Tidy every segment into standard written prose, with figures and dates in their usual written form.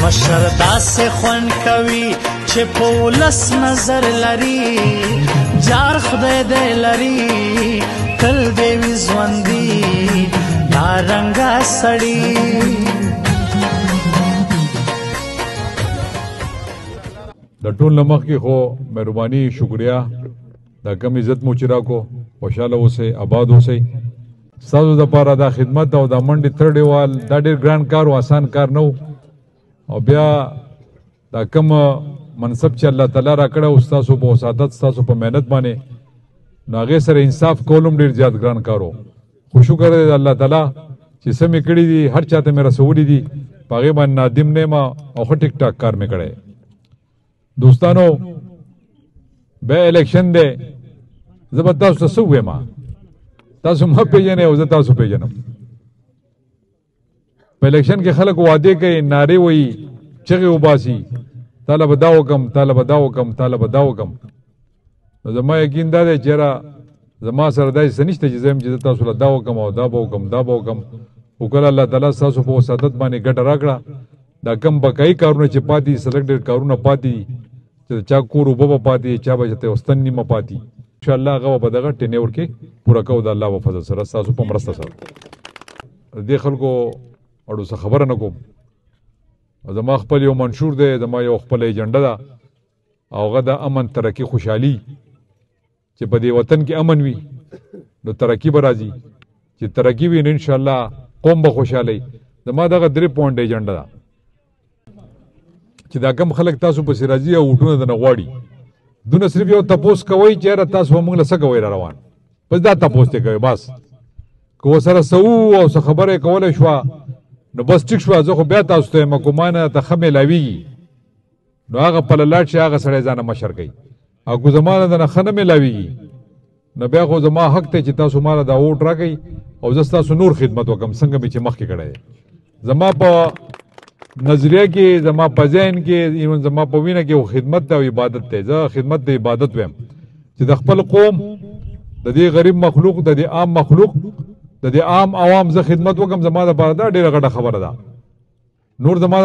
مشر داسې خوند کوي چې په ولس نظر لري جار خدای دې لري تل دې وي ژوندي دا رنګه سړي د ټول نمخ کې خو مهرباني شکریا دا کم عزت مو چې راکو خوشاله اوسئ آباد اوسئ ستاسو دپاره دا خدمت او دا منډې ترډېوال دا ډېر ګران کار او آسان کار نه و او بیا دا کم منصب چې الله تعالی را کړی او ستاسو په وسادت ستاسو په محنت باندې نو هغې سره انصاف کول هم ډېر زیات ګران کار و خو شکر دی د الله تعالی چې څه مې کړي دي هر چا ته مې رسولي دي په هغې باندې نادم نه یم او ښه ټیک ټاک کار مې کړی دوستانو بیا الیکشن دی زه به تاسو ته څه ووایم تاسو مه پېژنئ او زه تاسو پېژنم په الیکشن کې خلک وعدې کوي نارې وایي چغې وباسي تاله به دا وکړم تاله به دا وکړم تاله به دا وکړم نو زما یقین دا دی چې یاره زما سره داسې څه نشته چې زه یم چې زه تاسو له دا وکړم او دا به وکړم دا به وکړم خو کله الله تعالی ستاسو په وسادت باندې ګټه راکړه دا کم بقایي کارونه چې پاتې دي سلیکټډ کارونه پاتې دي چې چا کور اوبه به پاتې چا به چېرته وستن نیمه پاتې انشاءالله هغه به په دغه ټینیور کې پوره کوو د الله په فضل سره ستاسو په مرسته سره دې خلکو اړو څه خبره نه کوم زما خپل یو منشور دی زما یو خپل ایجنډه ده او هغه د امن ترقي خوشحالي چې په دې وطن کې امن وي نو ترقي به راځي چې ترقي وي نو انشاءالله قوم به خوشحالي زما دغه 3 پوینټ ایجنډه ده چې دا کم خلک تاسو پسې راځي او وټونه درنه غواړي دونه صرف یو تپوس کوئ چې یاره تاسو به موږ له څه کوئ را روان بس دا تپوس دی کوئ بس که ورسره څه او څه خبره یې کولی شوه نو بس ټیک شوه زه خو بیا تاسو ته یم که مانه ته ښه میلاویږي نو هغه پله لاړ شي هغه سړی ځانه مشر کوي او که زما نه دنه ښه نه میلاویږي نو بیا خو زما حق دی چې تاسو ما له دا ووټ راکئ او زه ستاسو نور خدمت وکړم څنګه مې چې مخکې کړی دی زما په نظریه کې زما په ذهن کې ایون زما په وینه کې خدمت دی او عبادت دی زه خدمت د عبادت ویم چې د خپل قوم د دې غریب مخلوق د دې عام مخلوق د دې عام عوام زه خدمت وکړم زما دپاره دا ډېره غټه خبره ده نور زما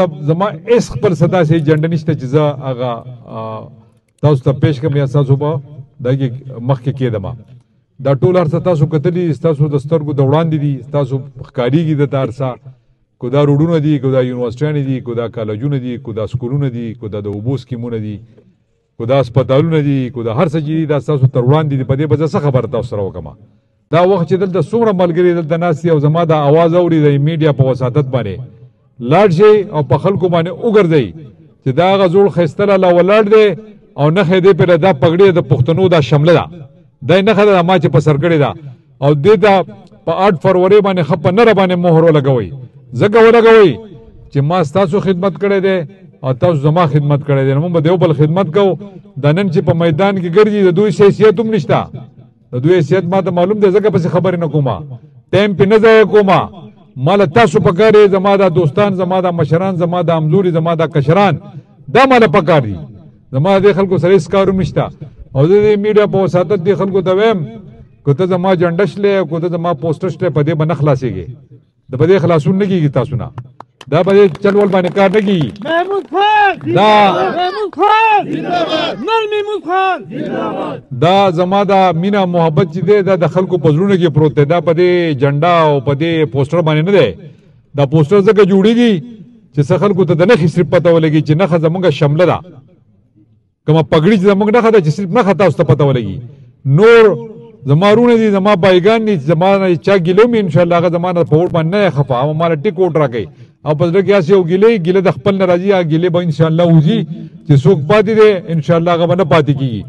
هېڅ خپل څه داسې ایجنډه نشته چې زه هغه تاسو ته پیش کړم یا ستاسو په دغې مخکې کېدم دا ټول هر څه تاسو کتلي ستاسو د سترګو د وړاندې دي ستاسو ښکارېږي درته هر څه کو دا روډونه دي کو دا یونیورسټیانې دي کو دا کالجونه دي کو دا سکولونه دي کو دا د اوبو سکیمونه دي کو دا هسپتالونه دي کو دا هر څه چې دي دا ستاسو تر وړاندې دي په دې به زه څه خبره تاسو سره وکړم دا وخت چې دلته څومره ملګري دلته ناست دي او زما دا اواز اوري د میډیا په وساطت باندې لاړ شئ او په خلکو باندې وګرځئ چې دا هغه زوړ ښایسته لاله ولاړ دی او نښه یې دی پرې دا پګړې د پښتنو دا شمله ده دا یې نښه ده ما چې په سر کړې ده او دې ته په 8 فروری باندې ښه په نره باندې مهر ولګوئ ځکه ولګوئ چې ما ستاسو خدمت کړی دی او تاسو زما خدمت کړی دی نو موږ به د یو بل خدمت کوو دا نن چې په میدان کې ګرځي د دوی حیثیت هم نشته د دوی حیثیت ما ته معلوم دی ځکه پسې خبرې نه کومه ټایم پې نه ضایع کومه ما له تاسو پکار دی زما دا دوستان زما دا مشران زما دا همزوري زما دا کشران دا ما له پکار دي زما دې خلکو سره هېڅ کار هم نشته او زه دې میډیا په وساطت دې خلکو ته وایم که ته زما جنډه شلې او که ته زما پوسټر شلې په دې به نه خلاصېږې د په دې خلاصون نه کېږي تاسو نه دا په دې چلول باندې کار نه کېږي دا زما دا مینه محبت چې دی دا د خلکو په زړونو کې پروت دی دا په دې جنډه او په دې پوسټر باندې نه دی دا پوسټر ځکه جوړېږي چې څه خلکو ته د نښې صرف پته ولګي چې نښه زموږ شمله ده کومه پګړي چې زموږ نښه ده چې صرف نښه تاسو ته پته ولګي نور زما رونه دي زما بایګان دي زما نه چا ګیله مې انشاءالله هغه زما نه په ووټ باندې نه خفه او ما له ټیک ووټ راکوي او په زړه کې هسې یو ګیله د خپل نه راځي هغه ګیلې به انشاءالله وځي چې څوک پاتې دی انشاءالله هغه به نه پاتې کېږي